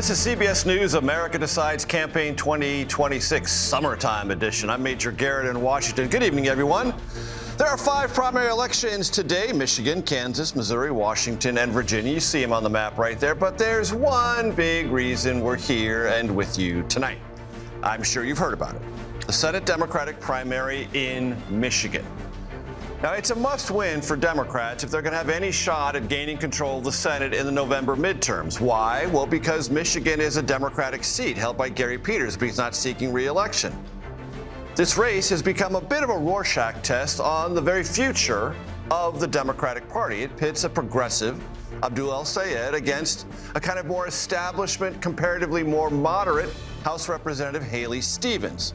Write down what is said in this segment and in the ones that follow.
This is CBS News America Decides Campaign 2026 Summertime Edition. I'm Major Garrett in Washington. Good evening, everyone. There are 5 primary elections today: Michigan, Kansas, Missouri, Washington, and Virginia. You see them on the map right there. But there's one big reason we're here and with you tonight. I'm sure you've heard about it. The Senate Democratic primary in Michigan. Now, it's a must-win for Democrats if they're going to have any shot at gaining control of the Senate in the November midterms. Why? Well, because Michigan is a Democratic seat held by Garrett Peters, but he's not seeking re-election. This race has become a bit of a Rorschach test on the very future of the Democratic Party. It pits a progressive, Abdul El-Sayed, against a kind of more establishment, comparatively more moderate House Representative Haley Stevens.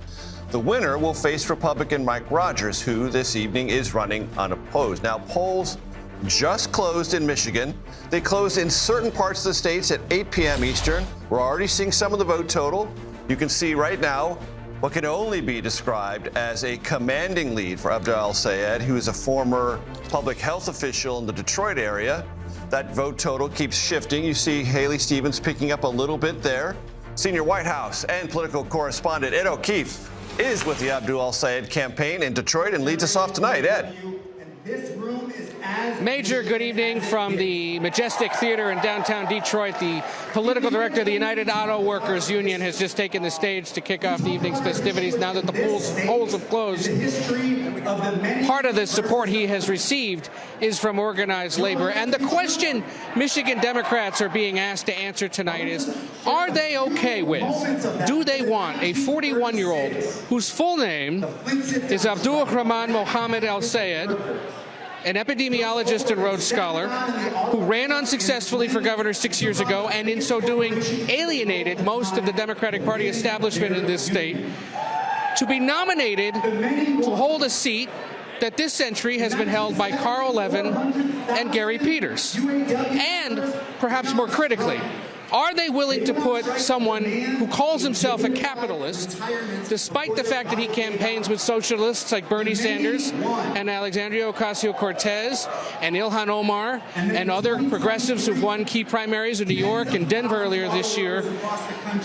The winner will face Republican Mike Rogers, who this evening is running unopposed. Now, polls just closed in Michigan. They closed in certain parts of the states at 8 p.m. Eastern. We're already seeing some of the vote total. You can see right now what can only be described as a commanding lead for Abdul El-Sayed, who is a former public health official in the Detroit area. That vote total keeps shifting. You see Haley Stevens picking up a little bit there. Senior White House and political correspondent Ed O'Keefe is with the Abdul El-Sayed campaign in Detroit and leads us off tonight. Ed. Major, good evening from the Majestic Theater in downtown Detroit. The political director of the United Auto Workers Union has just taken the stage to kick off the evening's festivities now that the polls have closed. Part of the support he has received is from organized labor. And the question Michigan Democrats are being asked to answer tonight is, are they okay with, do they want a 41-year-old whose full name is Abdul Rahman Mohammed El-Sayed, an epidemiologist and Rhodes Scholar, who ran unsuccessfully for governor 6 years ago and in so doing alienated most of the Democratic Party establishment in this state, to be nominated to hold a seat that this century has been held by Carl Levin and Gary Peters? And perhaps more critically, are they willing to put someone who calls himself a capitalist, despite the fact that he campaigns with socialists like Bernie Sanders and Alexandria Ocasio-Cortez and Ilhan Omar and other progressives who've won key primaries in New York and Denver earlier this year,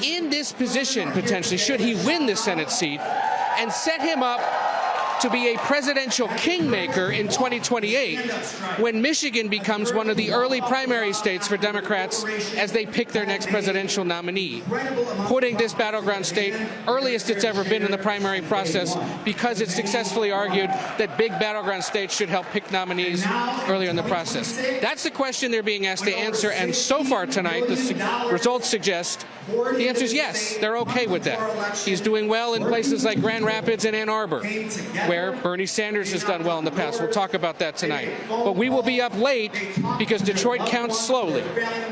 in this position, potentially, should he win the Senate seat, and set him up to be a presidential kingmaker in 2028 when Michigan becomes one of the early primary states for Democrats as they pick their next presidential nominee, putting this battleground state earliest it's ever been in the primary process because it successfully argued that big battleground states should help pick nominees earlier in the process. That's the question they're being asked to answer, and so far tonight the results suggest the answer is yes, they're okay with that. He's doing well in places like Grand Rapids and Ann Arbor, where Bernie Sanders has done well in the past. We'll talk about that tonight. But we will be up late because Detroit counts slowly.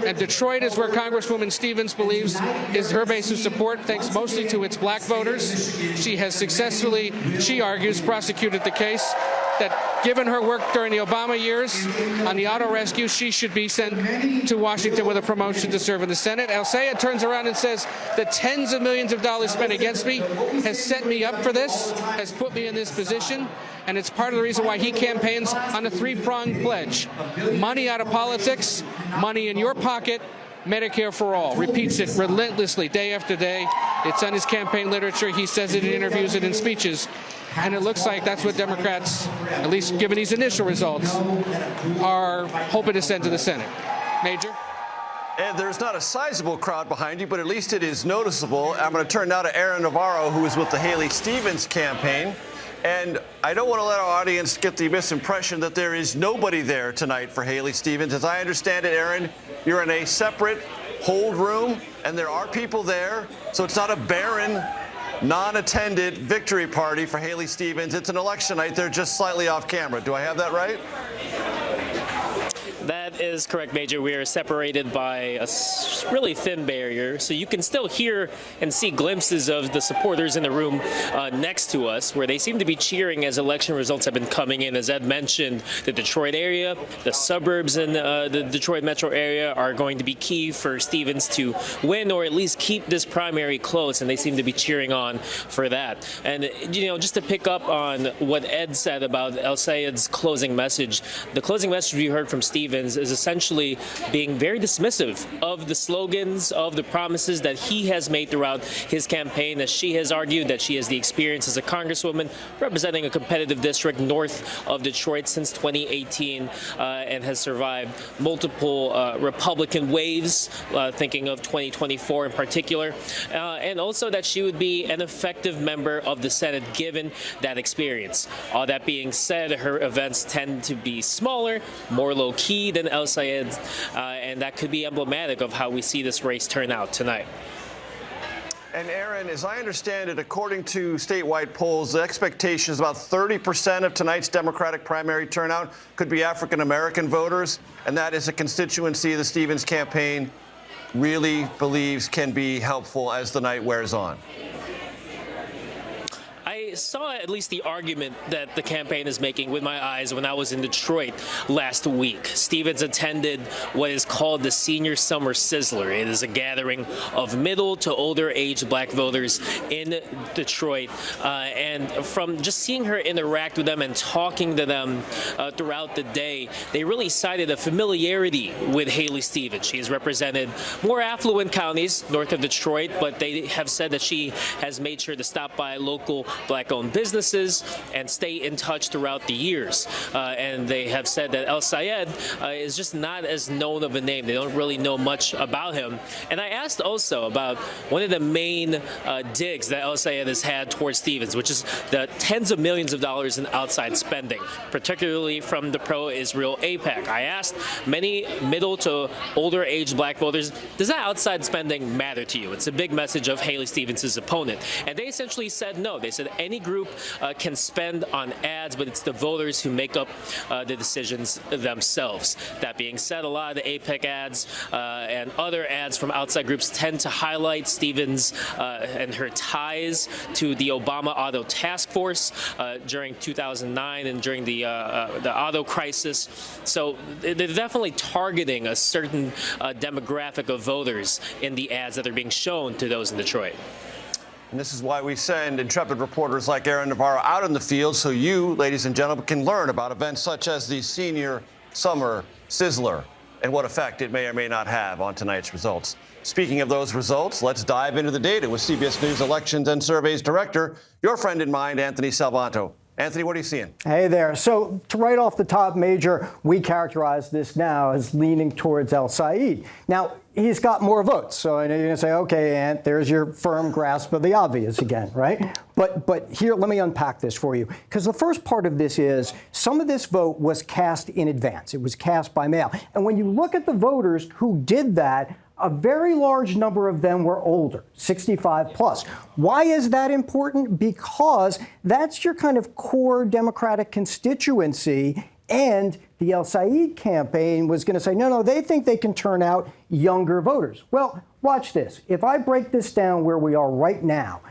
And Detroit is where Congresswoman Stevens believes is her base of support, thanks mostly to its black voters. She has successfully, she argues, prosecuted the case that given her work during the Obama years on the auto rescue, she should be sent to Washington with a promotion to serve in the Senate. El-Sayed turns around and says the tens of millions of dollars spent against me has set me up for this, has put me in this position, and it's part of the reason why he campaigns on a 3-pronged pledge. Money out of politics, money in your pocket, Medicare for all. Repeats it relentlessly day after day. It's on his campaign literature. He says it in interviews and in speeches. And it looks like that's what Democrats, at least given these initial results, are hoping to send to the Senate. Major? And there's not a sizable crowd behind you, but at least it is noticeable. I'm going to turn now to Aaron Navarro, who is with the Haley Stevens campaign. And I don't want to let our audience get the misimpression that there is nobody there tonight for Haley Stevens. As I understand it, Aaron, you're in a separate hold room, and there are people there. So it's not a barren, non-attended victory party for Haley Stevens. It's an election night. They're just slightly off camera. Do I have that right? That is correct, Major. We are separated by a really thin barrier, so you can still hear and see glimpses of the supporters in the room next to us, where they seem to be cheering as election results have been coming in. As Ed mentioned, the Detroit area, the suburbs in the Detroit metro area are going to be key for Stevens to win or at least keep this primary close, and they seem to be cheering on for that. And, you know, just to pick up on what Ed said about El-Sayed's closing message, the closing message we heard from Stevens Stevens is essentially being very dismissive of the slogans, of the promises that he has made throughout his campaign, as she has argued that she has the experience as a congresswoman representing a competitive district north of Detroit since 2018 and has survived multiple Republican waves, thinking of 2024 in particular, and also that she would be an effective member of the Senate given that experience. All that being said, her events tend to be smaller, more low-key than El-Sayed's, and that could be emblematic of how we see this race turn out tonight. And Aaron, as I understand it, according to statewide polls, the expectation is about 30% of tonight's Democratic primary turnout could be African-American voters, and that is a constituency the Stevens campaign really believes can be helpful as the night wears on. I saw at least the argument that the campaign is making with my eyes when I was in Detroit last week. Stevens attended what is called the Senior Summer Sizzler. It is a gathering of middle to older age black voters in Detroit. And from just seeing her interact with them and talking to them throughout the day, they really cited a familiarity with Haley Stevens. She has represented more affluent counties north of Detroit, but they have said that she has made sure to stop by local black-owned businesses and stay in touch throughout the years. And they have said that El-Sayed is just not as known of a name. They don't really know much about him. And I asked also about one of the main digs that El-Sayed has had towards Stevens, which is the tens of millions of dollars in outside spending, particularly from the pro-Israel AIPAC. I asked many middle to older age black voters, does that outside spending matter to you? It's a big message of Haley Stevens' opponent. And they essentially said no. They said any group can spend on ads, but it's the voters who make up the decisions themselves. That being said, a lot of the AIPAC ads and other ads from outside groups tend to highlight Stevens and her ties to the Obama Auto Task Force during 2009 and during the auto crisis. So they're definitely targeting a certain demographic of voters in the ads that are being shown to those in Detroit. And this is why we send intrepid reporters like Aaron Navarro out in the field so you, ladies and gentlemen, can learn about events such as the Senior Summer Sizzler and what effect it may or may not have on tonight's results. Speaking of those results, let's dive into the data with CBS News Elections and Surveys Director, your friend in mind, Anthony Salvanto. Anthony, what are you seeing? Hey there. So right off the top, Major, we characterize this now as leaning towards El-Sayed. Now, he's got more votes. So I know you're going to say, okay, Ant, there's your firm grasp of the obvious again, right? But here, let me unpack this for you. Because the first part of this is some of this vote was cast in advance. It was cast by mail. And when you look at the voters who did that, a very large number of them were older, 65 plus. Why is that important? Because that's your kind of core Democratic constituency. And the El-Sayed campaign was going to say, no, they think they can turn out younger voters. Well, watch this. If I break this down where we are right now,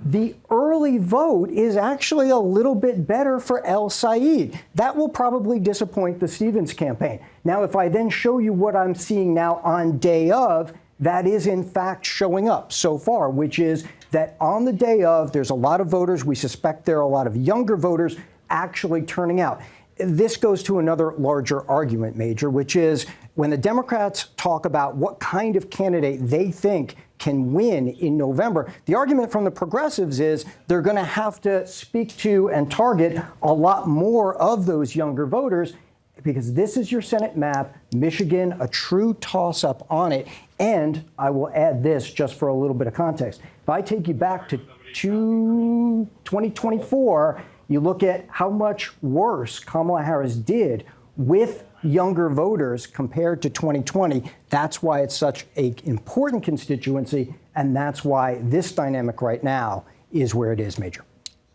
the early vote is actually a little bit better for El-Sayed. That will probably disappoint the Stevens campaign. Now, if I then show you what I'm seeing now on day of, that is in fact showing up so far, which is that on the day of, there's a lot of voters. We suspect there are a lot of younger voters actually turning out. This goes to another larger argument, Major, which is when the Democrats talk about what kind of candidate they think can win in November, the argument from the progressives is they're going to have to speak to and target a lot more of those younger voters because this is your Senate map, Michigan, a true toss-up on it. And I will add this just for a little bit of context. If I take you back to 2024, you look at how much worse Kamala Harris did with younger voters compared to 2020. That's why it's such an important constituency, and that's why this dynamic right now is where it is, Major.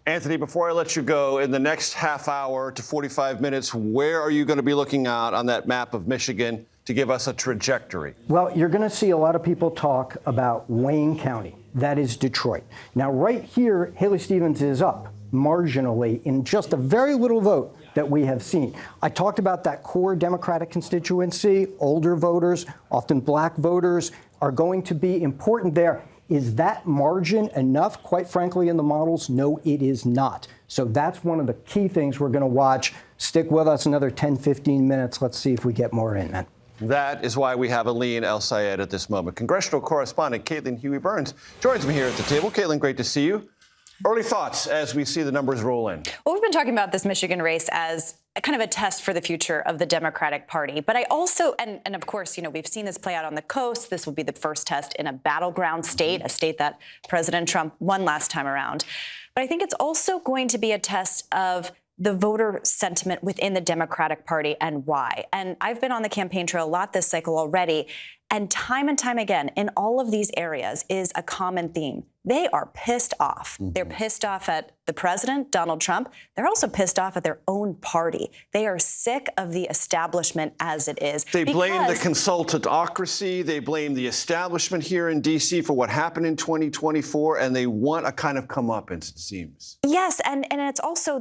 Anthony, before I let you go, in the next half hour to 45 minutes, where are you going to be looking at on that map of Michigan to give us a trajectory? Well, you're going to see a lot of people talk about Wayne County. That is Detroit. Now, right here, Haley Stevens is up marginally in just a very little vote that we have seen. I talked about that core Democratic constituency, older voters, often black voters, are going to be important there. Is that margin enough? Quite frankly, in the models, no, it is not. So that's one of the key things we're going to watch. Stick with us another 10, 15 minutes. Let's see if we get more in that. That is why we have Abdul El-Sayed at this moment. Congressional correspondent Caitlin Huey-Burns joins me here at the table. Caitlin, great to see you. Early thoughts as we see the numbers roll in. Well, we've been talking about this Michigan race as a kind of a test for the future of the Democratic Party. But I also, and of course, we've seen this play out on the coast. This will be the first test in a battleground state, a state that President Trump won last time around. But I think it's also going to be a test of the voter sentiment within the Democratic Party and why. And I've been on the campaign trail a lot this cycle already. And time again, in all of these areas is a common theme. They are pissed off. They're pissed off at the president, Donald Trump. They're also pissed off at their own party. They are sick of the establishment as it is. They blame the consultantocracy. They blame the establishment here in D.C. for what happened in 2024, and they want a kind of comeuppance, it seems. Yes, and it's also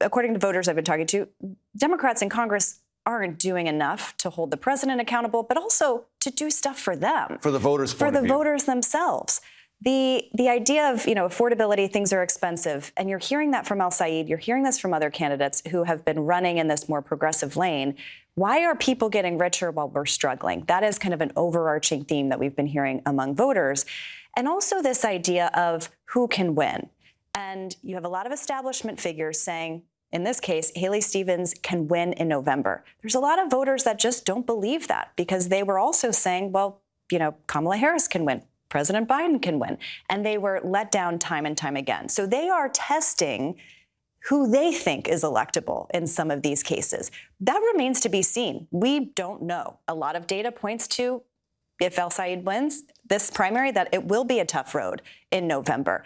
according to voters I've been talking to, Democrats in Congress aren't doing enough to hold the president accountable, but also to do stuff for them. For the voters' point of view. For the voters themselves. The idea of, affordability, things are expensive, and you're hearing that from El-Sayed, you're hearing this from other candidates who have been running in this more progressive lane. Why are people getting richer while we're struggling? That is kind of an overarching theme that we've been hearing among voters. And also this idea of who can win. And you have a lot of establishment figures saying, in this case, Haley Stevens can win in November. There's a lot of voters that just don't believe that because they were also saying, well, Kamala Harris can win. President Biden can win. And they were let down time and time again. So they are testing who they think is electable in some of these cases. That remains to be seen. We don't know. A lot of data points to, if El-Sayed wins this primary, that it will be a tough road in November.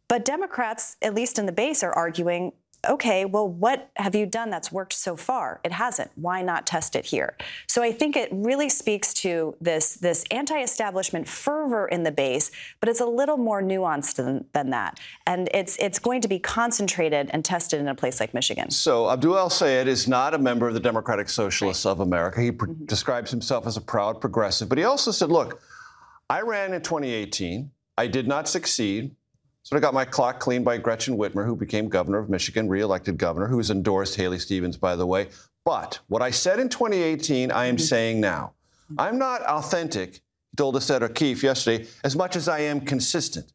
But Democrats, at least in the base, are arguing, okay, well, what have you done that's worked so far? It hasn't. Why not test it here? So I think it really speaks to this anti-establishment fervor in the base, but it's a little more nuanced than that. And it's going to be concentrated and tested in a place like Michigan. So Abdul El-Sayed is not a member of the Democratic Socialists of America. He describes himself as a proud progressive. But he also said, look, I ran in 2018. I did not succeed. So I got my clock cleaned by Gretchen Whitmer, who became governor of Michigan, re-elected governor, who's endorsed Haley Stevens, by the way. But what I said in 2018, I am saying now. I'm not authentic, he told us at O'Keefe yesterday, as much as I am consistent.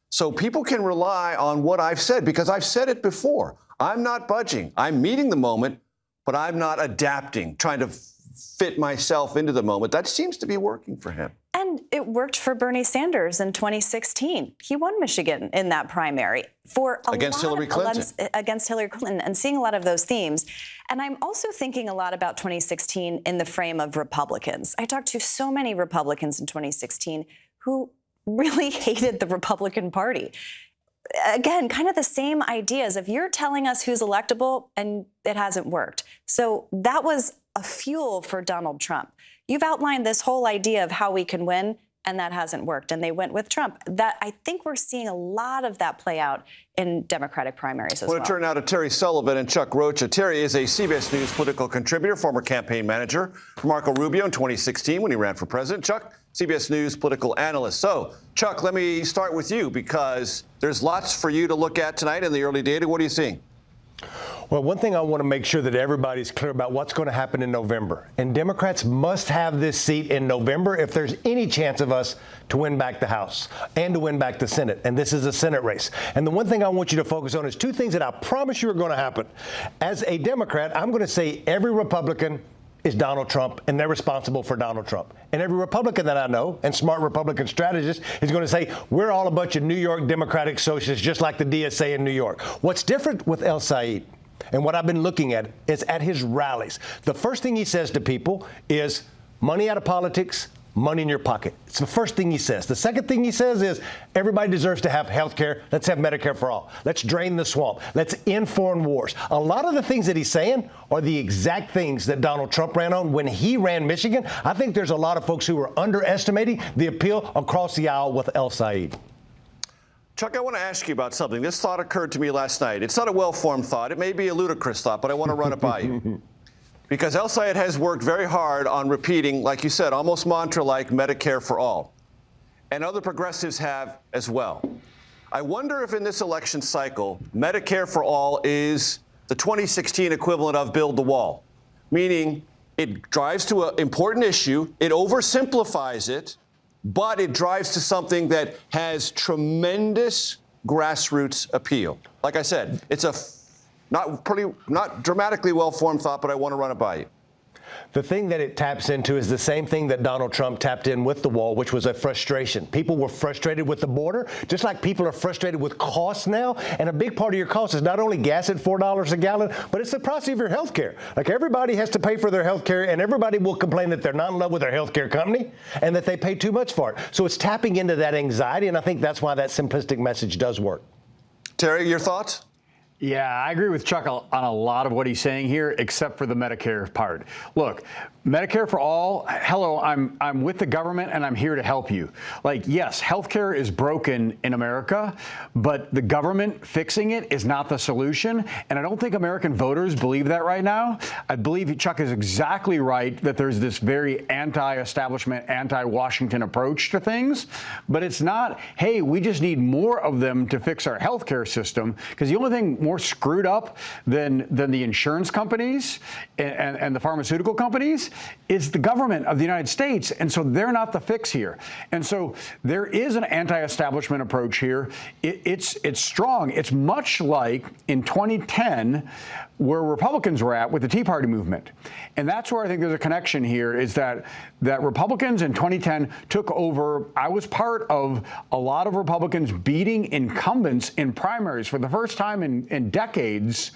So people can rely on what I've said, because I've said it before. I'm not budging. I'm meeting the moment, but I'm not adapting, trying to fit myself into the moment. That seems to be working for him. And it worked for Bernie Sanders in 2016. He won Michigan in that primary against Hillary Clinton, and seeing a lot of those themes. And I'm also thinking a lot about 2016 in the frame of Republicans. I talked to so many Republicans in 2016 who really hated the Republican Party. Again, kind of the same ideas of you're telling us who's electable and it hasn't worked. So that was a fuel for Donald Trump. You've outlined this whole idea of how we can win, and that hasn't worked. And they went with Trump. That I think we're seeing a lot of that play out in Democratic primaries as well. I want to turn now to Terry Sullivan and Chuck Rocha. Terry is a CBS News political contributor, former campaign manager for Marco Rubio in 2016 when he ran for president. Chuck, CBS News political analyst. So, Chuck, let me start with you because there's lots for you to look at tonight in the early data. What are you seeing? Well, one thing I want to make sure that everybody's clear about what's going to happen in November. And Democrats must have this seat in November if there's any chance of us to win back the House and to win back the Senate. And this is a Senate race. And the one thing I want you to focus on is two things that I promise you are going to happen. As a Democrat, I'm going to say every Republican is Donald Trump, and they're responsible for Donald Trump. And every Republican that I know, and smart Republican strategist, is going to say, we're all a bunch of New York Democratic socialists, just like the DSA in New York. What's different with El-Sayed, and what I've been looking at, is at his rallies. The first thing he says to people is, money out of politics, money in your pocket. It's the first thing he says. The second thing he says is, everybody deserves to have health care. Let's have Medicare for all. Let's drain the swamp. Let's end foreign wars. A lot of the things that he's saying are the exact things that Donald Trump ran on when he ran Michigan. I think there's a lot of folks who are underestimating the appeal across the aisle with El-Sayed. Chuck, I want to ask you about something. This thought occurred to me last night. It's not a well-formed thought. It may be a ludicrous thought, but I want to run it by you. Because El-Sayed has worked very hard on repeating, like you said, almost mantra-like Medicare for all. And other progressives have as well. I wonder if in this election cycle, Medicare for All is the 2016 equivalent of build the wall, meaning it drives to an important issue, it oversimplifies it, but it drives to something that has tremendous grassroots appeal. Like I said, it's a not dramatically well-formed thought, but I want to run it by you. The thing that it taps into is the same thing that Donald Trump tapped in with the wall, which was a frustration. People were frustrated with the border, just like people are frustrated with costs now. And a big part of your cost is not only gas at $4 a gallon, but it's the price of your health care. Like, everybody has to pay for their health care, and everybody will complain that they're not in love with their health care company and that they pay too much for it. So it's tapping into that anxiety, and I think that's why that simplistic message does work. Terry, your thoughts? Yeah, I agree with Chuck on a lot of what he's saying here, except for the Medicare part. Look, Medicare for All, hello, I'm with the government and I'm here to help you. Like, yes, healthcare is broken in America, but the government fixing it is not the solution. And I don't think American voters believe that right now. I believe Chuck is exactly right that there's this very anti-establishment, anti-Washington approach to things. But it's not, hey, we just need more of them to fix our healthcare system, because the only thing more screwed up than the insurance companies and the pharmaceutical companies is the government of the United States. And so they're not the fix here. And so there is an anti-establishment approach here. It's strong. It's much like in 2010, where Republicans were at with the Tea Party movement. And that's where I think there's a connection here, is that Republicans in 2010 took over. I was part of a lot of Republicans beating incumbents in primaries for the first time in decades,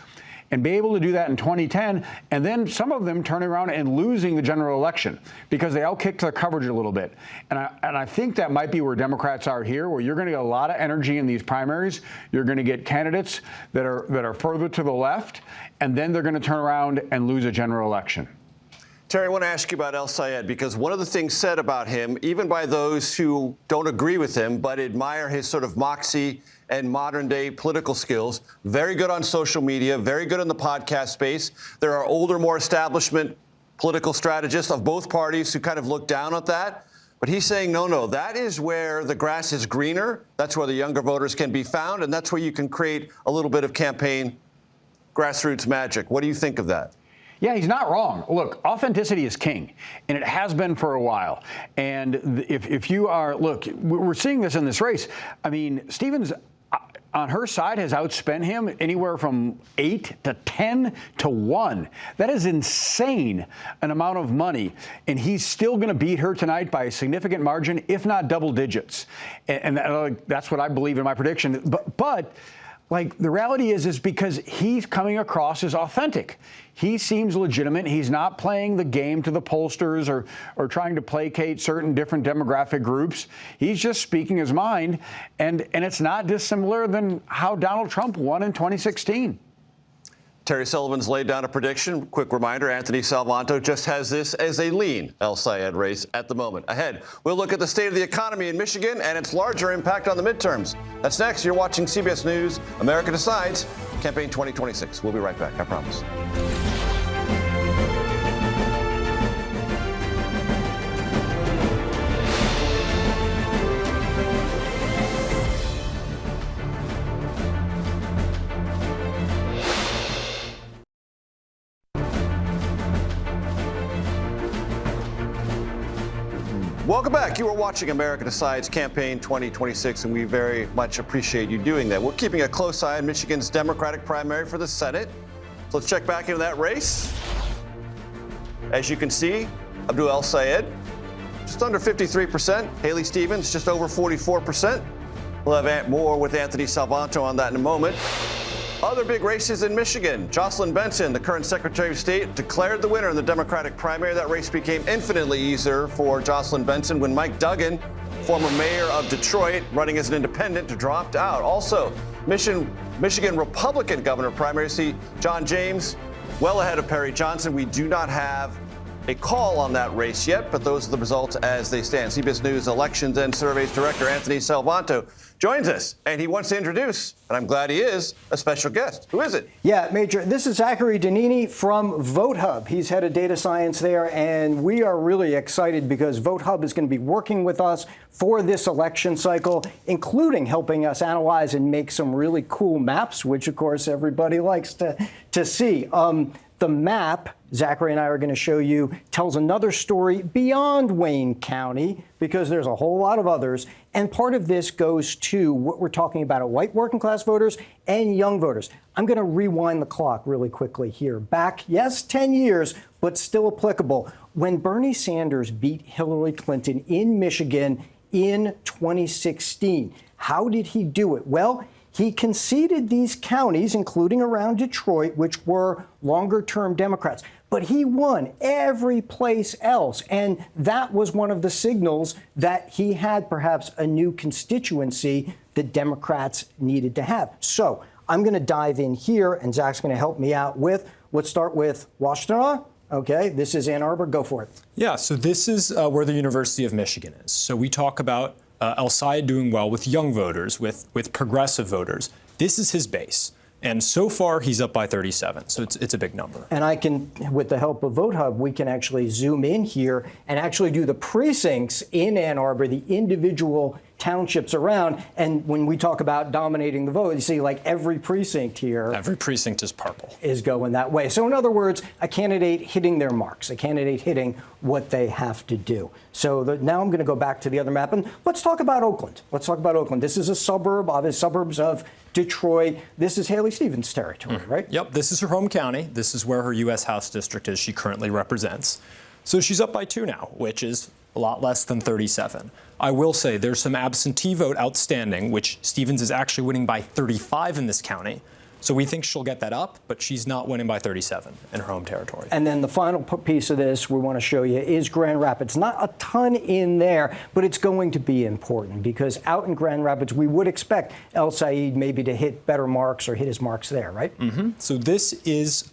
and be able to do that in 2010, and then some of them turning around and losing the general election because they outkicked their coverage a little bit. And I think that might be where Democrats are here, where you're going to get a lot of energy in these primaries. You're going to get candidates that are further to the left, and then they're going to turn around and lose a general election. Terry, I want to ask you about El-Sayed, because one of the things said about him, even by those who don't agree with him but admire his sort of moxie and modern-day political skills, very good on social media, very good in the podcast space. There are older, more establishment political strategists of both parties who kind of look down at that. But he's saying, no, that is where the grass is greener. That's where the younger voters can be found, and that's where you can create a little bit of campaign grassroots magic. What do you think of that? Yeah, he's not wrong. Look, authenticity is king, and it has been for a while. And if you are, look, we're seeing this in this race. I mean, Stevens on her side has outspent him anywhere from 8 to 10 to 1. That is insane, an amount of money. And he's still going to beat her tonight by a significant margin, if not double digits. And that's what I believe in my prediction. But like, the reality is because he's coming across as authentic. He seems legitimate. He's not playing the game to the pollsters or trying to placate certain different demographic groups. He's just speaking his mind, and it's not dissimilar than how Donald Trump won in 2016. Terry Sullivan's laid down a prediction. Quick reminder, Anthony Salvanto just has this as a lean El-Sayed race at the moment. Ahead, we'll look at the state of the economy in Michigan and its larger impact on the midterms. That's next. You're watching CBS News, America Decides, Campaign 2026. We'll be right back, I promise. Welcome back. You are watching America Decides Campaign 2026, and we very much appreciate you doing that. We're keeping a close eye on Michigan's Democratic primary for the Senate. So let's check back into that race. As you can see, Abdul El-Sayed, just under 53%. Haley Stevens, just over 44%. We'll have more with Anthony Salvanto on that in a moment. Other big races in Michigan. Jocelyn Benson, the current Secretary of State, declared the winner in the Democratic primary. That race became infinitely easier for Jocelyn Benson when Mike Duggan, former mayor of Detroit, running as an independent, dropped out. Also, Michigan Republican governor primary, see John James well ahead of Perry Johnson. We do not have a call on that race yet, but those are the results as they stand. CBS News Elections and Surveys Director Anthony Salvanto joins us, and he wants to introduce, and I'm glad he is, a special guest. Who is it? Yeah, Major, this is Zachary Danini from VoteHub. He's head of data science there, and we are really excited because VoteHub is going to be working with us for this election cycle, including helping us analyze and make some really cool maps, which, of course, everybody likes to see. The map, Zachary and I are going to show you, tells another story beyond Wayne County, because there's a whole lot of others. And part of this goes to what we're talking about at white working class voters and young voters. I'm going to rewind the clock really quickly here. Back, yes, 10 years, but still applicable. When Bernie Sanders beat Hillary Clinton in Michigan in 2016, how did he do it? Well, he conceded these counties, including around Detroit, which were longer-term Democrats. But he won every place else. And that was one of the signals that he had perhaps a new constituency that Democrats needed to have. So I'm going to dive in here, and Zach's going to help me out with, let's start with Washtenaw. Okay, this is Ann Arbor. Go for it. Yeah, so this is where the University of Michigan is. So we talk about El-Sayed doing well with young voters, with progressive voters. This is his base. And so far, he's up by 37. So it's a big number. And I can, with the help of VoteHub, we can actually zoom in here and actually do the precincts in Ann Arbor, the individual townships around. And when we talk about dominating the vote, you see like every precinct here. Every precinct is purple. Is going that way. So in other words, a candidate hitting their marks, a candidate hitting what they have to do. So now I'm going to go back to the other map. And let's talk about Oakland. Let's talk about Oakland. This is a suburb of the suburbs of Detroit. This is Haley Stevens' territory, right? Yep, this is her home county. This is where her U.S. House district is she currently represents. So she's up by 2 now, which is a lot less than 37. I will say there's some absentee vote outstanding, which Stevens is actually winning by 35 in this county. So we think she'll get that up, but she's not winning by 37 in her home territory. And then the final piece of this we want to show you is Grand Rapids. Not a ton in there, but it's going to be important because out in Grand Rapids, we would expect El-Sayed maybe to hit better marks or hit his marks there, right? Mm-hmm. So this is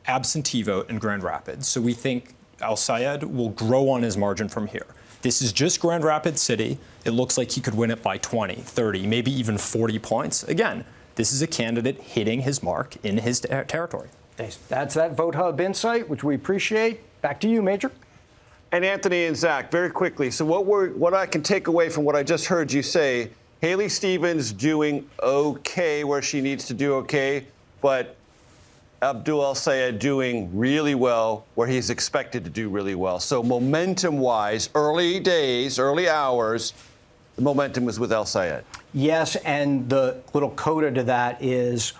absentee vote in Grand Rapids. So we think El-Sayed will grow on his margin from here. This is just Grand Rapids City. It looks like he could win it by 20, 30, maybe even 40 points. Again, this is a candidate hitting his mark in his territory. That's that VoteHub insight, which we appreciate. Back to you, Major. And Anthony and Zach, very quickly. So what I can take away from what I just heard you say, Haley Stevens doing okay where she needs to do okay, but Abdul El-Sayed doing really well where he's expected to do really well. So momentum-wise, early days, early hours, the momentum was with El-Sayed. Yes, and the little coda to that is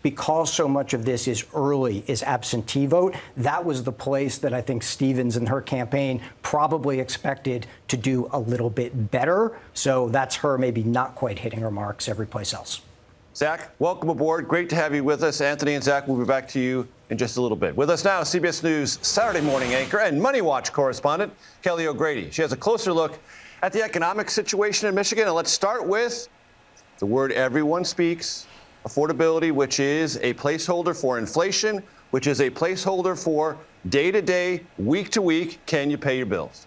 because so much of this is early, is absentee vote, that was the place that I think Stevens and her campaign probably expected to do a little bit better. So that's her maybe not quite hitting her marks every place else. Zach, welcome aboard. Great to have you with us. Anthony and Zach, we'll be back to you in just a little bit. With us now, CBS News Saturday morning anchor and Money Watch correspondent, Kelly O'Grady. She has a closer look at the economic situation in Michigan. And let's start with the word everyone speaks, affordability, which is a placeholder for inflation, which is a placeholder for day-to-day, week-to-week, can you pay your bills?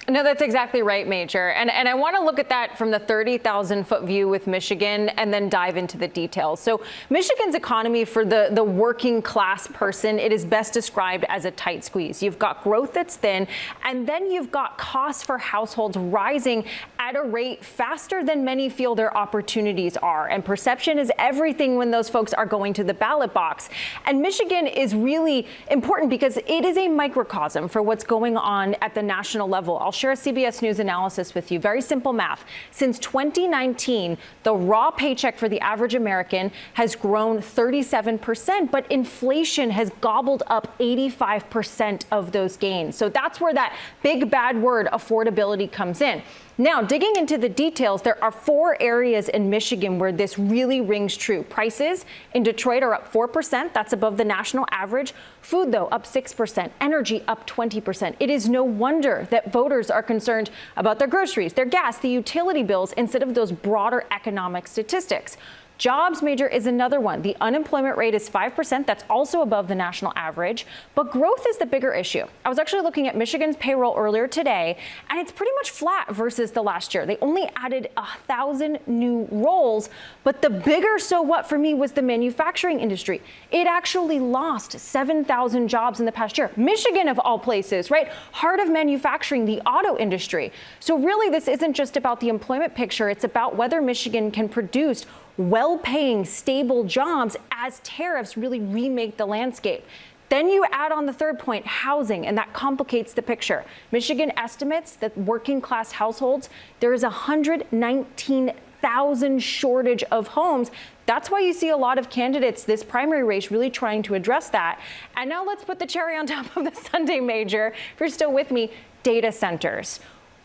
No, that's exactly right, Major. And I want to look at that from the 30,000-foot view with Michigan and then dive into the details. So Michigan's economy for the working class person, it is best described as a tight squeeze. You've got growth that's thin, and then you've got costs for households rising at a rate faster than many feel their opportunities are. And perception is everything when those folks are going to the ballot box. And Michigan is really important because it is a microcosm for what's going on at the national level. I'll share a CBS News analysis with you. Very simple math. Since 2019, the raw paycheck for the average American has grown 37%, but inflation has gobbled up 85% of those gains. So that's where that big bad word affordability comes in. Now, digging into the details, there are 4 areas in Michigan where this really rings true. Prices in Detroit are up 4%. That's above the national average. Food, though, up 6%. Energy up 20%. It is no wonder that voters are concerned about their groceries, their gas, the utility bills, instead of those broader economic statistics. Jobs, Major, is another one. The unemployment rate is 5%. That's also above the national average. But growth is the bigger issue. I was actually looking at Michigan's payroll earlier today, and it's pretty much flat versus the last year. They only added 1,000 new roles. But the bigger so what for me was the manufacturing industry. It actually lost 7,000 jobs in the past year. Michigan, of all places, right? Heart of manufacturing, the auto industry. So really, this isn't just about the employment picture. It's about whether Michigan can produce well-paying, stable jobs as tariffs really remake the landscape. Then you add on the third point, housing, and that complicates the picture. Michigan estimates that working class households, there is 119,000 shortage of homes. That's why you see a lot of candidates this primary race really trying to address that. And now let's put the cherry on top of the Sunday, Major. If you're still with me, data centers.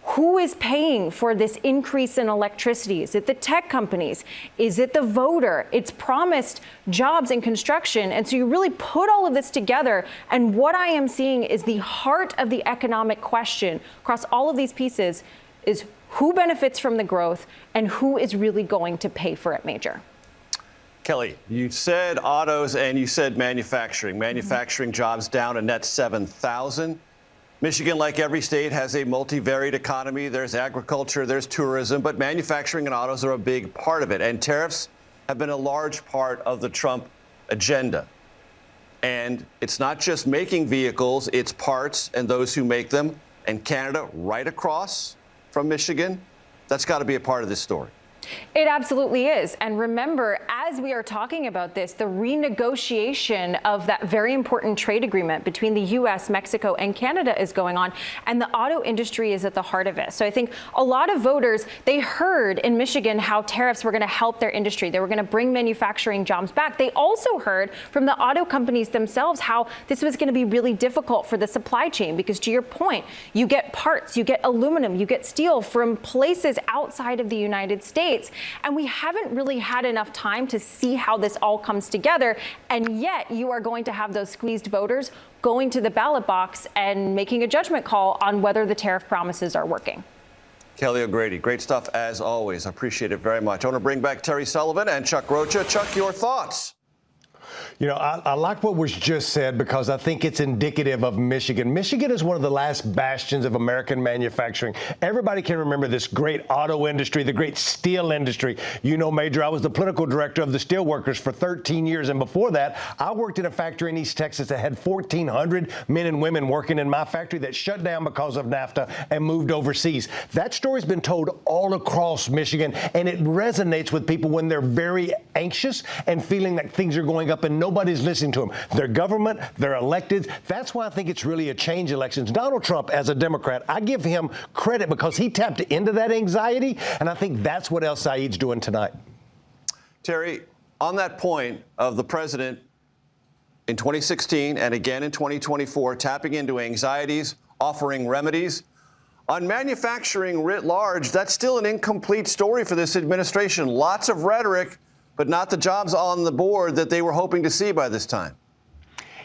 Who is paying for this increase in electricity? Is it the tech companies? Is it the voter? It's promised jobs in construction. And so you really put all of this together. And what I am seeing is the heart of the economic question across all of these pieces is who benefits from the growth and who is really going to pay for it, Major. Kelly, you said autos and you said manufacturing. Manufacturing jobs down a net 7,000. Michigan, like every state, has a multivariate economy. There's agriculture, there's tourism, but manufacturing and autos are a big part of it. And tariffs have been a large part of the Trump agenda. And it's not just making vehicles, it's parts and those who make them. And Canada, right across from Michigan, that's got to be a part of this story. It absolutely is. And remember, as we are talking about this, the renegotiation of that very important trade agreement between the U.S., Mexico, and Canada is going on. And the auto industry is at the heart of it. So I think a lot of voters, they heard in Michigan how tariffs were going to help their industry. They were going to bring manufacturing jobs back. They also heard from the auto companies themselves how this was going to be really difficult for the supply chain. Because to your point, you get parts, you get aluminum, you get steel from places outside of the United States. And we haven't really had enough time to see how this all comes together. And yet you are going to have those squeezed voters going to the ballot box and making a judgment call on whether the tariff promises are working. Kelly O'Grady, great stuff as always. I appreciate it very much. I want to bring back Terry Sullivan and Chuck Rocha. Chuck, your thoughts? You know, I like what was just said because I think it's indicative of Michigan. Michigan is one of the last bastions of American manufacturing. Everybody can remember this great auto industry, the great steel industry. You know, Major, I was the political director of the steelworkers for 13 years. And before that, I worked in a factory in East Texas that had 1,400 men and women working in my factory that shut down because of NAFTA and moved overseas. That story's been told all across Michigan, and it resonates with people when they're very anxious and feeling that things are going up and nobody's listening to them. Their government, they're elected. That's why I think it's really a change elections. Donald Trump, as a Democrat, I give him credit because he tapped into that anxiety, and I think that's what El-Sayed's doing tonight. Terry, on that point of the president in 2016 and again in 2024 tapping into anxieties, offering remedies, on manufacturing writ large, that's still an incomplete story for this administration. Lots of rhetoric, but not the jobs on the board that they were hoping to see by this time.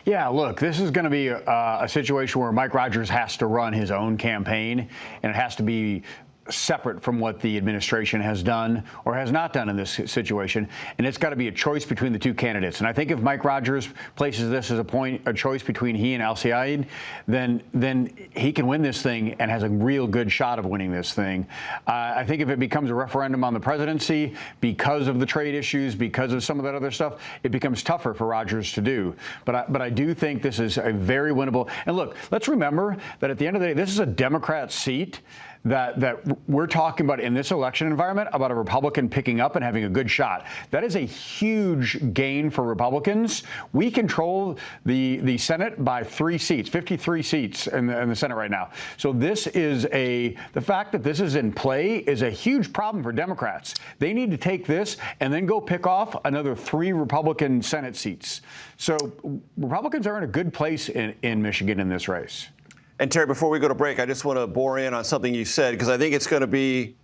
Yeah, look, this is going to be a situation where Mike Rogers has to run his own campaign, and it has to be separate from what the administration has done or has not done in this situation. And it's got to be a choice between the two candidates. And I think if Mike Rogers places this as a choice between he and El-Sayed, then he can win this thing and has a real good shot of winning this thing. I think if it becomes a referendum on the presidency because of the trade issues, because of some of that other stuff, it becomes tougher for Rogers to do. But I do think this is a very winnable. And look, let's remember that at the end of the day, this is a Democrat seat that we're talking about in this election environment about a Republican picking up and having a good shot. That is a huge gain for Republicans. We control the Senate by 3 seats, 53 seats in the Senate right now. So this is the fact that this is in play is a huge problem for Democrats. They need to take this and then go pick off another 3 Republican Senate seats. So Republicans are in a good place in Michigan in this race. And Terry, before we go to break, I just want to bore in on something you said, because I think it's going to be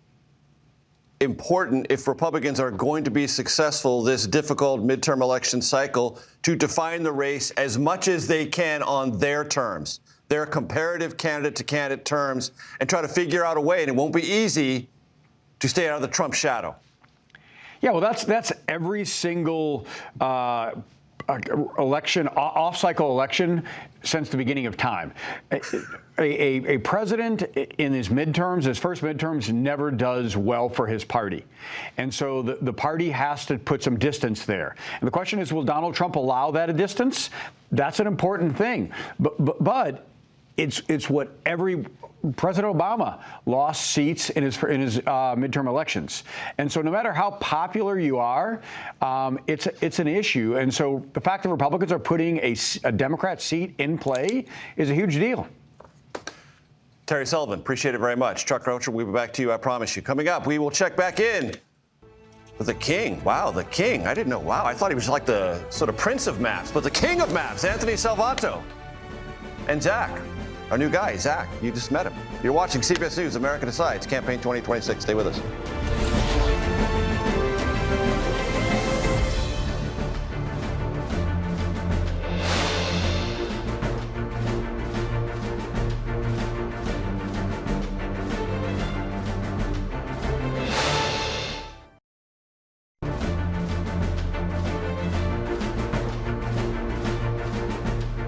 important if Republicans are going to be successful this difficult midterm election cycle to define the race as much as they can on their terms, their comparative candidate-to-candidate terms, and try to figure out a way, and it won't be easy, to stay out of the Trump shadow. Yeah, well, that's every single election, off-cycle election since the beginning of time. A president in his midterms, his first midterms, never does well for his party. And so the party has to put some distance there. And the question is, will Donald Trump allow that distance? That's an important thing. But it's what every President Obama lost seats in his midterm elections, and so no matter how popular you are, it's an issue. And so the fact that Republicans are putting a Democrat seat in play is a huge deal. Terry Sullivan, appreciate it very much. Chuck Rocher, we'll be back to you, I promise you. Coming up, we will check back in with the king. Wow, the king. I didn't know. Wow, I thought he was like the sort of prince of maps, but the king of maps, Anthony Salvato, and Zach. Our new guy, Zach, you just met him. You're watching CBS News, America Decides, Campaign 2026. Stay with us.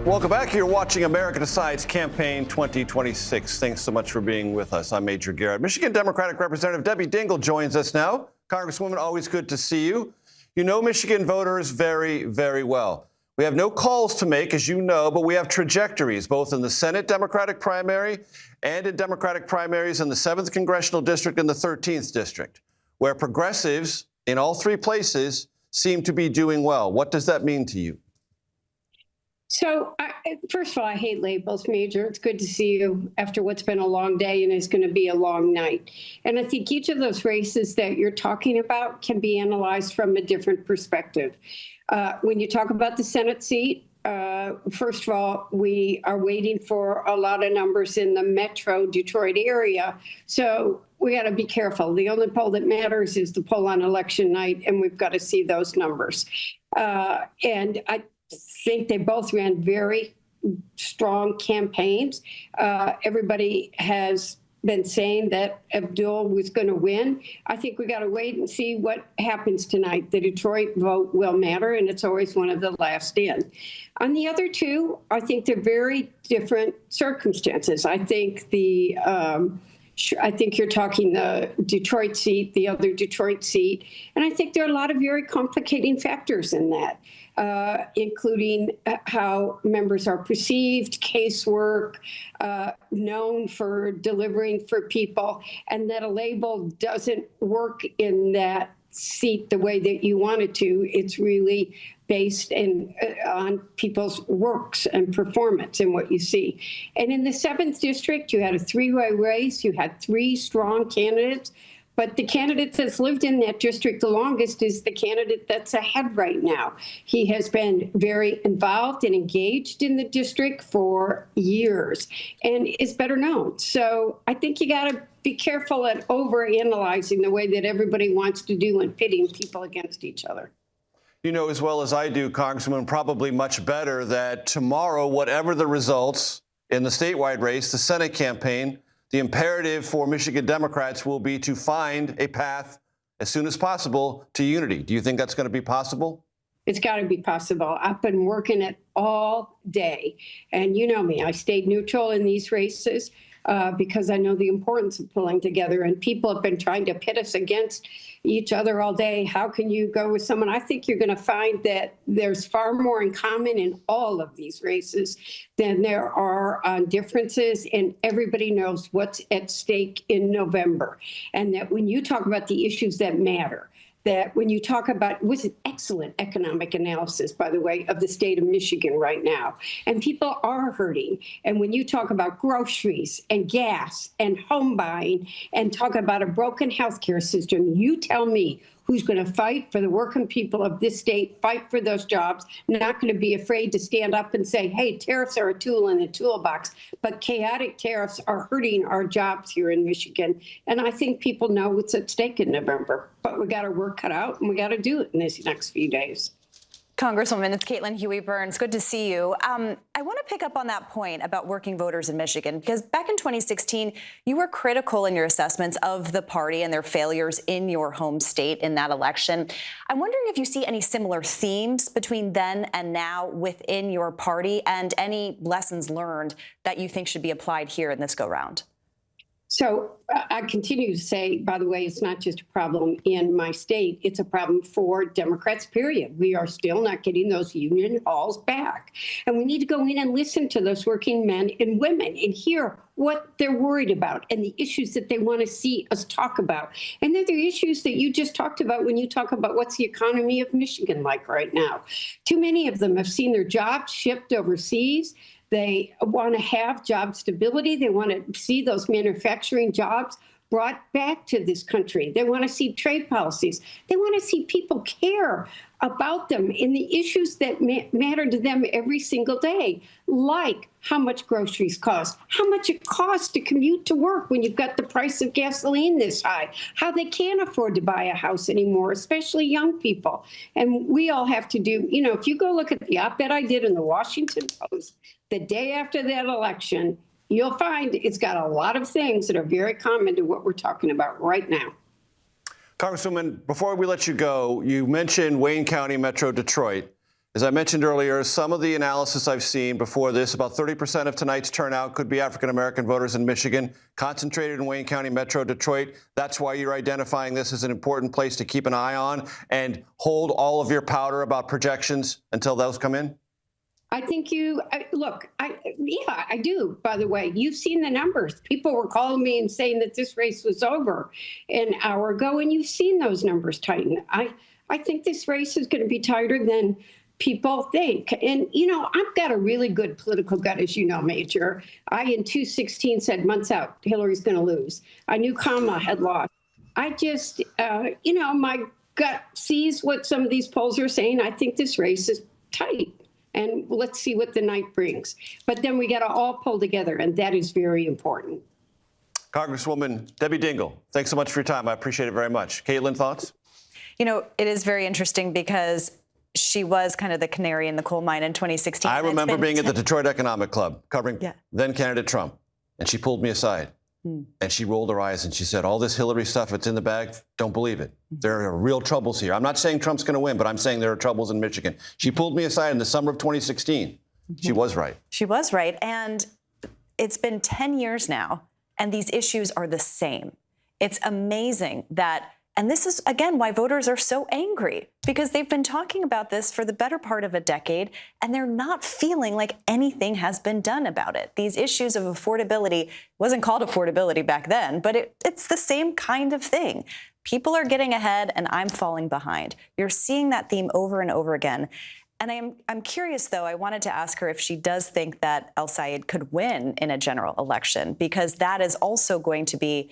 Welcome back. You're watching America Decides Campaign 2026. Thanks so much for being with us. I'm Major Garrett. Michigan Democratic Representative Debbie Dingell joins us now. Congresswoman, always good to see you. You know Michigan voters very, very well. We have no calls to make, as you know, but we have trajectories, both in the Senate Democratic primary and in Democratic primaries in the 7th Congressional District and the 13th District, where progressives in all three places seem to be doing well. What does that mean to you? So, first of all, I hate labels, Major. It's good to see you after what's been a long day and is going to be a long night. And I think each of those races that you're talking about can be analyzed from a different perspective. When you talk about the Senate seat, first of all, we are waiting for a lot of numbers in the metro Detroit area. So we got to be careful. The only poll that matters is the poll on election night, and we've got to see those numbers. And I think they both ran very strong campaigns. Everybody has been saying that Abdul was going to win. I think we got to wait and see what happens tonight. The Detroit vote will matter, and it's always one of the last in. On the other two, I think they're very different circumstances. I think you're talking the Detroit seat, the other Detroit seat, and I think there are a lot of very complicating factors in that. Including how members are perceived, casework, known for delivering for people, and that a label doesn't work in that seat the way that you want it to. It's really based on people's works and performance and what you see. And in the 7th District, you had a three-way race. You had three strong candidates. But the candidate that's lived in that district the longest is the candidate that's ahead right now. He has been very involved and engaged in the district for years and is better known. So I think you got to be careful at overanalyzing the way that everybody wants to do and pitting people against each other. You know as well as I do, Congressman, probably much better that tomorrow, whatever the results in the statewide race, the Senate campaign, the imperative for Michigan Democrats will be to find a path as soon as possible to unity. Do you think that's going to be possible? It's got to be possible. I've been working it all day. And you know me, I stayed neutral in these races because I know the importance of pulling together. And people have been trying to pit us against each other all day. How can you go with someone? I think you're going to find that there's far more in common in all of these races than there are differences. And everybody knows what's at stake in November. And that when you talk about the issues that matter, that when you talk about, it was an excellent economic analysis, by the way, of the state of Michigan right now. And people are hurting. And when you talk about groceries and gas and home buying and talk about a broken healthcare system, you tell me who's going to fight for the working people of this state, fight for those jobs, not going to be afraid to stand up and say, hey, tariffs are a tool in the toolbox, but chaotic tariffs are hurting our jobs here in Michigan. And I think people know what's at stake in November, but we got our work cut out and we got to do it in these next few days. Congresswoman, it's Caitlin Huey-Burns. Good to see you. I want to pick up on that point about working voters in Michigan, because back in 2016, you were critical in your assessments of the party and their failures in your home state in that election. I'm wondering if you see any similar themes between then and now within your party, and any lessons learned that you think should be applied here in this go-round. So I continue to say, by the way, it's not just a problem in my state. It's a problem for Democrats, period. We are still not getting those union halls back. And we need to go in and listen to those working men and women and hear what they're worried about and the issues that they want to see us talk about. And they're the issues that you just talked about when you talk about what's the economy of Michigan like right now. Too many of them have seen their jobs shipped overseas. They want to have job stability. They want to see those manufacturing jobs brought back to this country. They want to see trade policies. They want to see people care about them in the issues that matter to them every single day, like how much groceries cost, how much it costs to commute to work when you've got the price of gasoline this high, how they can't afford to buy a house anymore, especially young people. And we all have to do, you know, if you go look at the op-ed I did in the Washington Post the day after that election, you'll find it's got a lot of things that are very common to what we're talking about right now. Congresswoman, before we let you go, you mentioned Wayne County, Metro Detroit. As I mentioned earlier, some of the analysis I've seen before this, about 30% of tonight's turnout could be African-American voters in Michigan, concentrated in Wayne County, Metro Detroit. That's why you're identifying this as an important place to keep an eye on and hold all of your powder about projections until those come in? I think I do, by the way. You've seen the numbers. People were calling me and saying that this race was over an hour ago, and you've seen those numbers tighten. I think this race is going to be tighter than people think. And, you know, I've got a really good political gut, as you know, Major. I, in 2016, said months out, Hillary's going to lose. I knew Kamala had lost. I just, my gut sees what some of these polls are saying. I think this race is tight. And let's see what the night brings. But then we got to all pull together, and that is very important. Congresswoman Debbie Dingell, thanks so much for your time. I appreciate it very much. Caitlin, thoughts? You know, it is very interesting because she was kind of the canary in the coal mine in 2016. I remember being at the Detroit Economic Club covering then candidate Trump, and she pulled me aside. And she rolled her eyes and she said, all this Hillary stuff, it's in the bag. Don't believe it. There are real troubles here. I'm not saying Trump's going to win, but I'm saying there are troubles in Michigan. She pulled me aside in the summer of 2016. She was right. She was right. And it's been 10 years now, and these issues are the same. It's amazing that, and this is, again, why voters are so angry, because they've been talking about this for the better part of a decade, and they're not feeling like anything has been done about it. These issues of affordability wasn't called affordability back then, but it's the same kind of thing. People are getting ahead, and I'm falling behind. You're seeing that theme over and over again. And I'm curious, though, I wanted to ask her if she does think that El-Sayed could win in a general election, because that is also going to be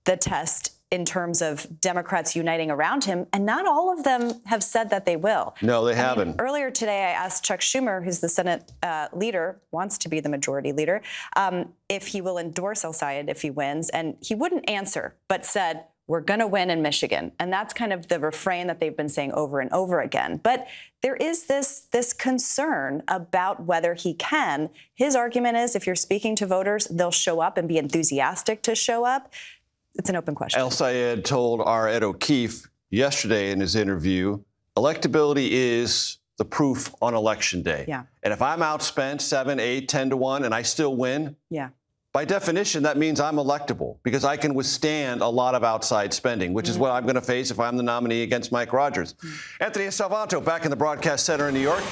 the test in terms of Democrats uniting around him. And not all of them have said that they will. No, they haven't. Earlier today, I asked Chuck Schumer, who's the Senate leader, wants to be the majority leader, if he will endorse El-Sayed if he wins. And he wouldn't answer, but said, we're going to win in Michigan. And that's kind of the refrain that they've been saying over and over again. But there is this concern about whether he can. His argument is, if you're speaking to voters, they'll show up and be enthusiastic to show up. It's an open question. El-Sayed told our Ed O'Keefe yesterday in his interview, electability is the proof on election day. Yeah. And if I'm outspent 7, 8, 10 to 1 and I still win, yeah, by definition, that means I'm electable because I can withstand a lot of outside spending, which is what I'm going to face if I'm the nominee against Mike Rogers. Anthony Salvanto back in the broadcast center in New York.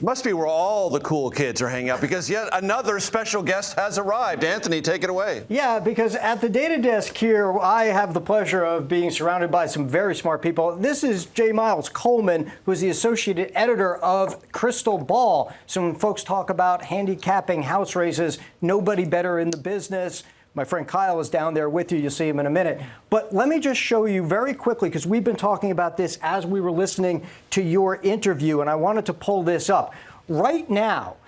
Must be where all the cool kids are hanging out, because yet another special guest has arrived. Anthony, take it away. Yeah, because at the data desk here, I have the pleasure of being surrounded by some very smart people. This is J. Miles Coleman, who's the associate editor of Crystal Ball. So when folks talk about handicapping house races, nobody better in the business. My friend Kyle is down there with you. You'll see him in a minute. But let me just show you very quickly, because we've been talking about this as we were listening to your interview, and I wanted to pull this up. Right now,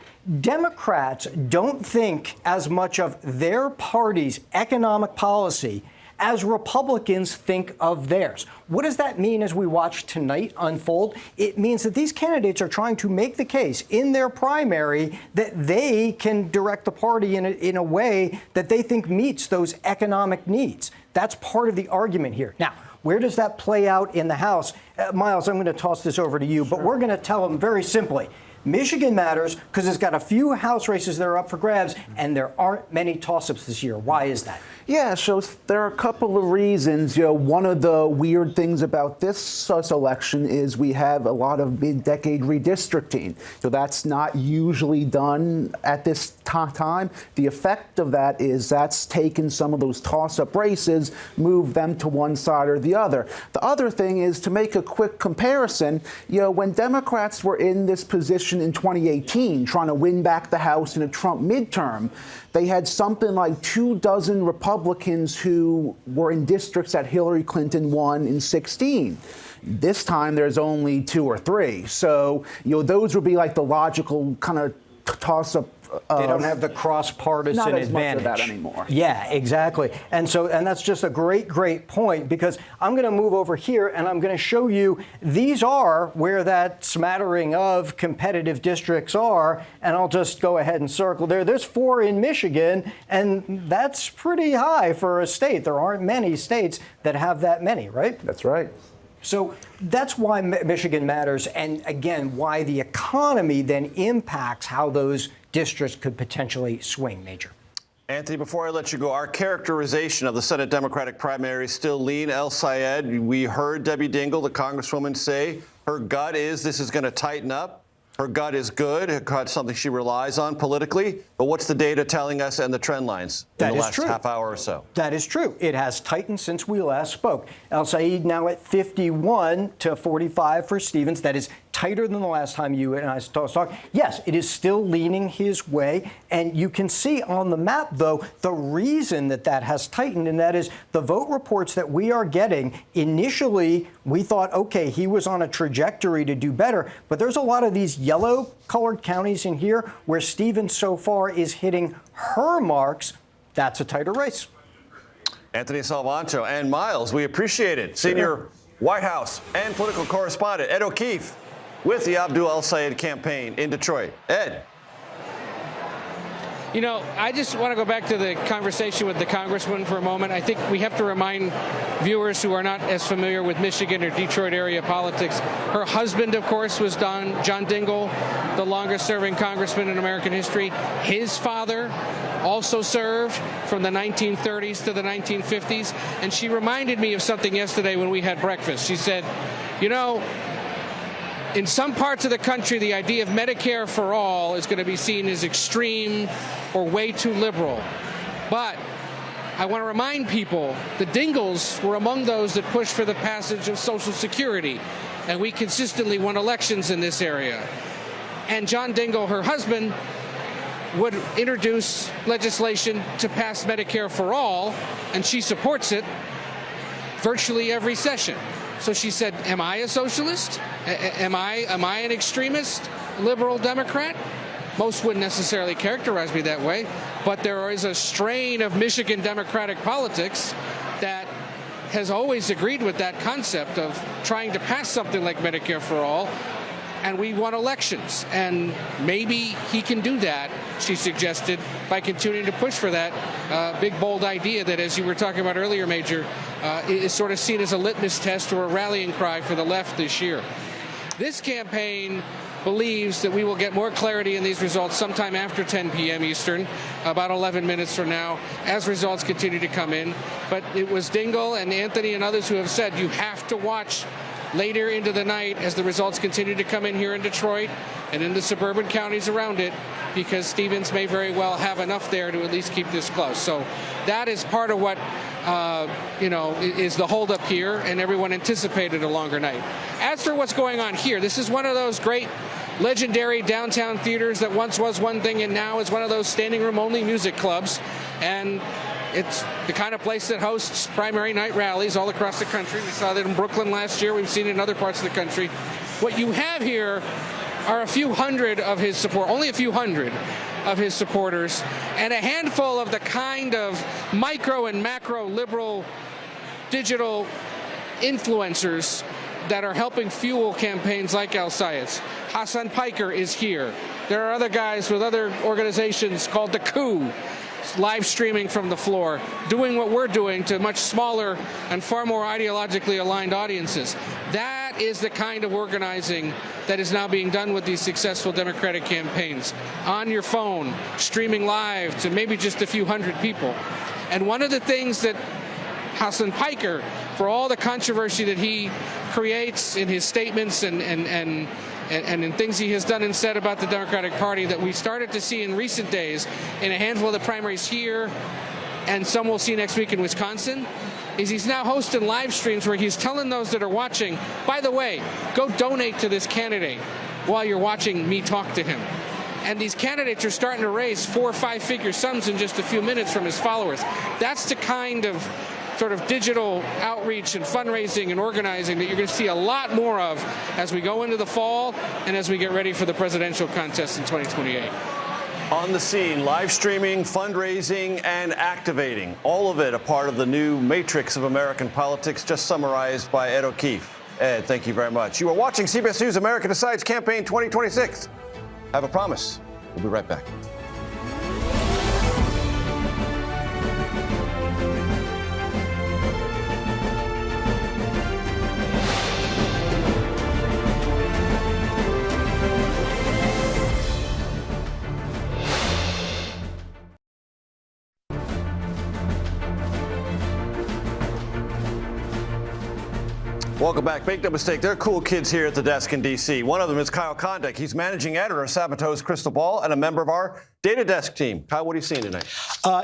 Democrats don't think as much of their party's economic policy as Republicans think of theirs. What does that mean as we watch tonight unfold? It means that these candidates are trying to make the case in their primary that they can direct the party in a way that they think meets those economic needs. That's part of the argument here. Now, where does that play out in the House? Miles, I'm going to toss this over to you, but we're going to tell them very simply. Michigan matters because it's got a few House races that are up for grabs, and there aren't many toss-ups this year. Why is that? Yeah, so there are a couple of reasons. One of the weird things about this election is we have a lot of mid-decade redistricting. So that's not usually done at this time. The effect of that is that's taken some of those toss-up races, moved them to one side or the other. The other thing is, to make a quick comparison, when Democrats were in this position in 2018, trying to win back the House in a Trump midterm, they had something like 24 Republicans who were in districts that Hillary Clinton won in 2016. This time there's only 2 or 3. So, those would be like the logical kind of toss-up. They don't have the cross-partisan advantage. Not as much of that anymore. Yeah, exactly. And that's just a great point, because I'm going to move over here and I'm going to show you these are where that smattering of competitive districts are. And I'll just go ahead and circle there. There's 4 in Michigan, and that's pretty high for a state. There aren't many states that have that many, right? That's right. So that's why Michigan matters, and again, why the economy then impacts how those districts could potentially swing, Major. Anthony, before I let you go, our characterization of the Senate Democratic primary still lean El-Sayed. We heard Debbie Dingell, the congresswoman, say her gut is this is going to tighten up. Her gut is good. Her gut is something she relies on politically. But what's the data telling us and the trend lines in the last half hour or so? That is true. It has tightened since we last spoke. El-Sayed now at 51 to 45 for Stevens. That is tighter than the last time you and I talked. Yes, it is still leaning his way. And you can see on the map, though, the reason that has tightened, and that is the vote reports that we are getting. Initially, we thought, okay, he was on a trajectory to do better. But there's a lot of these yellow-colored counties in here where Stevens so far is hitting her marks. That's a tighter race. Anthony Salvanto and Miles, we appreciate it. Senior White House and political correspondent Ed O'Keefe with the Abdul El-Sayed campaign in Detroit. Ed. I just want to go back to the conversation with the congressman for a moment. I think we have to remind viewers who are not as familiar with Michigan or Detroit area politics. Her husband, of course, was John Dingell, the longest-serving congressman in American history. His father also served from the 1930s to the 1950s. And she reminded me of something yesterday when we had breakfast. She said, in some parts of the country, the idea of Medicare for all is going to be seen as extreme or way too liberal. But I want to remind people the Dingells were among those that pushed for the passage of Social Security, and we consistently won elections in this area. And John Dingell, her husband, would introduce legislation to pass Medicare for all, and she supports it virtually every session. So she said, am I a socialist? Am I an extremist, liberal Democrat? Most wouldn't necessarily characterize me that way, but there is a strain of Michigan Democratic politics that has always agreed with that concept of trying to pass something like Medicare for all, and we won elections. And maybe he can do that, she suggested, by continuing to push for that big, bold idea that, as you were talking about earlier, Major, is sort of seen as a litmus test or a rallying cry for the left this year. This campaign believes that we will get more clarity in these results sometime after 10 p.m. Eastern, about 11 minutes from now, as results continue to come in. But it was Dingell and Anthony and others who have said you have to watch later into the night as the results continue to come in here in Detroit and in the suburban counties around it, because Stevens may very well have enough there to at least keep this close. So that is part of what is the holdup here, and everyone anticipated a longer night. As for what's going on here, this is one of those great legendary downtown theaters that once was one thing and now is one of those standing room only music clubs. And it's the kind of place that hosts primary night rallies all across the country. We saw that in Brooklyn last year. We've seen it in other parts of the country. What you have here are a few hundred of his support, only a few hundred of his supporters, and a handful of the kind of micro and macro liberal digital influencers that are helping fuel campaigns like El-Sayed's. Hassan Piker is here. There are other guys with other organizations called The Coup, live streaming from the floor, doing what we're doing to much smaller and far more ideologically aligned audiences. That is the kind of organizing that is now being done with these successful Democratic campaigns. On your phone, streaming live to maybe just a few hundred people. And one of the things that Hassan Piker, for all the controversy that he creates in his statements and in things he has done and said about the Democratic Party, that we started to see in recent days in a handful of the primaries here, and some we'll see next week in Wisconsin, is he's now hosting live streams where he's telling those that are watching, by the way, go donate to this candidate while you're watching me talk to him. And these candidates are starting to raise 4 or 5 figure sums in just a few minutes from his followers. That's the kind of sort of digital outreach and fundraising and organizing that you're going to see a lot more of as we go into the fall and as we get ready for the presidential contest in 2028. On the scene, live streaming, fundraising, and activating. All of it a part of the new matrix of American politics, just summarized by Ed O'Keefe. Ed, thank you very much. You are watching CBS News America Decides Campaign 2026. I have a promise. We'll be right back. Welcome back. Make no mistake, there are cool kids here at the desk in D.C. One of them is Kyle Kondik. He's managing editor of Sabato's Crystal Ball and a member of our data desk team. Kyle, what are you seeing tonight?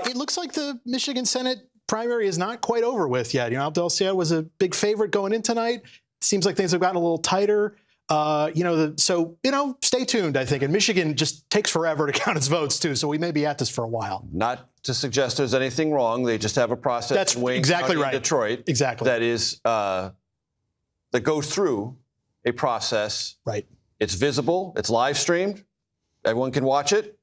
It looks like the Michigan Senate primary is not quite over with yet. Abdul El-Sayed was a big favorite going in tonight. Seems like things have gotten a little tighter. Stay tuned, I think. And Michigan just takes forever to count its votes, too. So we may be at this for a while. Not to suggest there's anything wrong. They just have a process. That's exactly right. In Detroit. Exactly. That is... that goes through a process. Right. It's visible. It's live streamed. Everyone can watch it,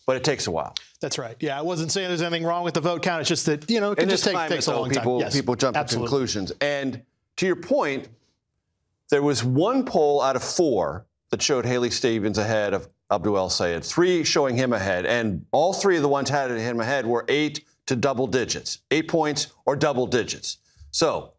but it takes a while. That's right. Yeah, I wasn't saying there's anything wrong with the vote count. It's just that, it can just takes a long time. Yes, people jump absolutely. to conclusions. And to your point, there was one poll out of 4 that showed Haley Stevens ahead of Abdul El-Sayed, 3 showing him ahead. And all 3 of the ones had him ahead were 8 to double digits, 8 points or double digits. So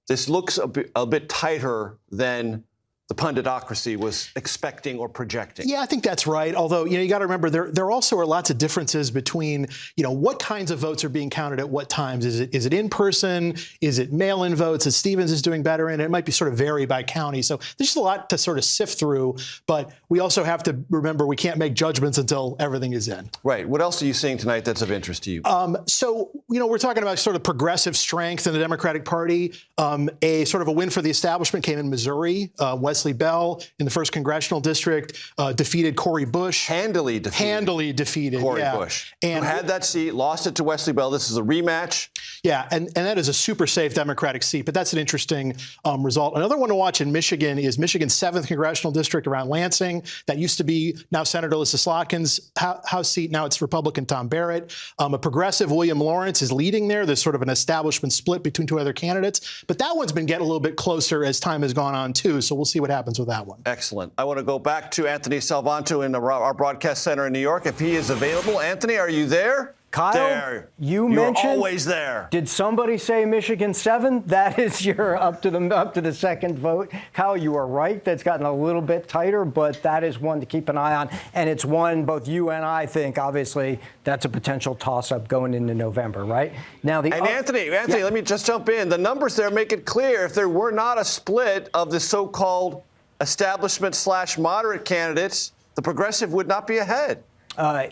this looks a bit tighter than the punditocracy was expecting or projecting. Yeah, I think that's right. Although, you got to remember, there also are lots of differences between, what kinds of votes are being counted at what times. Is it in person? Is it mail-in votes? As Stevens is doing better in it might be sort of vary by county. So there's just a lot to sort of sift through. But we also have to remember we can't make judgments until everything is in. Right. What else are you seeing tonight that's of interest to you? We're talking about sort of progressive strength in the Democratic Party. A sort of a win for the establishment came in Missouri. Wesley Bell in the 1st Congressional District defeated Cori Bush. Handily defeated Cori Bush. And who had that seat, lost it to Wesley Bell. This is a rematch. Yeah, and that is a super safe Democratic seat, but that's an interesting result. Another one to watch in Michigan is Michigan's 7th Congressional District around Lansing. That used to be now Senator Lisa Slotkin's House seat. Now it's Republican Tom Barrett. A progressive William Lawrence is leading there. There's sort of an establishment split between 2 other candidates, but that one's been getting a little bit closer as time has gone on, too, so we'll see what happens with that one. Excellent. I want to go back to Anthony Salvanto in our broadcast center in New York. If he is available. Anthony, are you there? Kyle, there. you mentioned always there. Did somebody say Michigan 7? That is your up to the second vote. Kyle, you are right. That's gotten a little bit tighter, but that is one to keep an eye on. And it's one both you and I think, obviously, that's a potential toss-up going into November, right? Now, Anthony, yeah. Let me just jump in. The numbers there make it clear if there were not a split of the so-called establishment/moderate candidates, the progressive would not be ahead.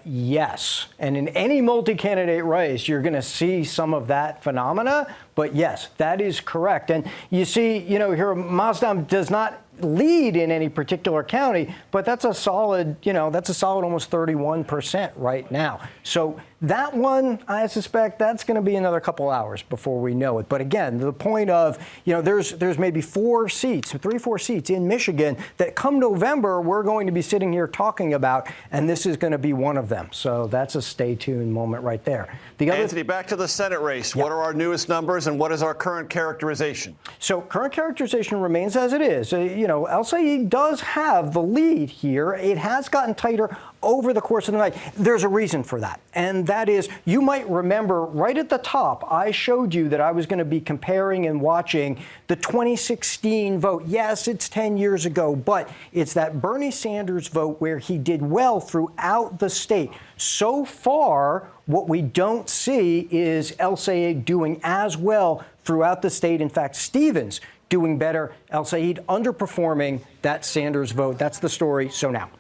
Yes. And in any multi-candidate race, you're going to see some of that phenomena. But yes, that is correct. And you see, here Mazdam does not lead in any particular county, but that's a solid almost 31% right now. So that one, I suspect that's going to be another couple hours before we know it. But again, the point of, there's maybe 4 seats, 3-4 seats in Michigan that come November, we're going to be sitting here talking about, and this is going to be one of them. So that's a stay tuned moment right there. Anthony, back to the Senate race. Yep. What are our newest numbers? and what is our current characterization? So current characterization remains as it is. El-Sayed does have the lead here. It has gotten tighter over the course of the night. There's a reason for that, and that is, you might remember right at the top, I showed you that I was going to be comparing and watching the 2016 vote. Yes, it's 10 years ago, but it's that Bernie Sanders vote where he did well throughout the state. So far, what we don't see is El-Sayed doing as well throughout the state. In fact, Stevens doing better, El-Sayed underperforming that Sanders vote. That's the story. So now,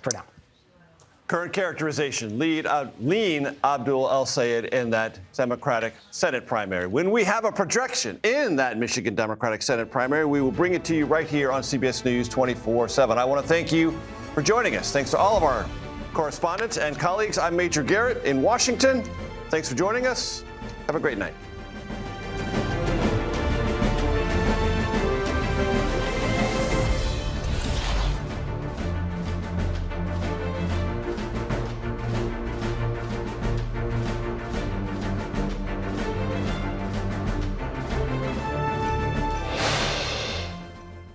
for now. Current characterization, lean Abdul El-Sayed in that Democratic Senate primary. When we have a projection in that Michigan Democratic Senate primary, we will bring it to you right here on CBS News 24/7. I want to thank you for joining us. Thanks to all of our correspondents and colleagues. I'm Major Garrett in Washington. Thanks for joining us. Have a great night.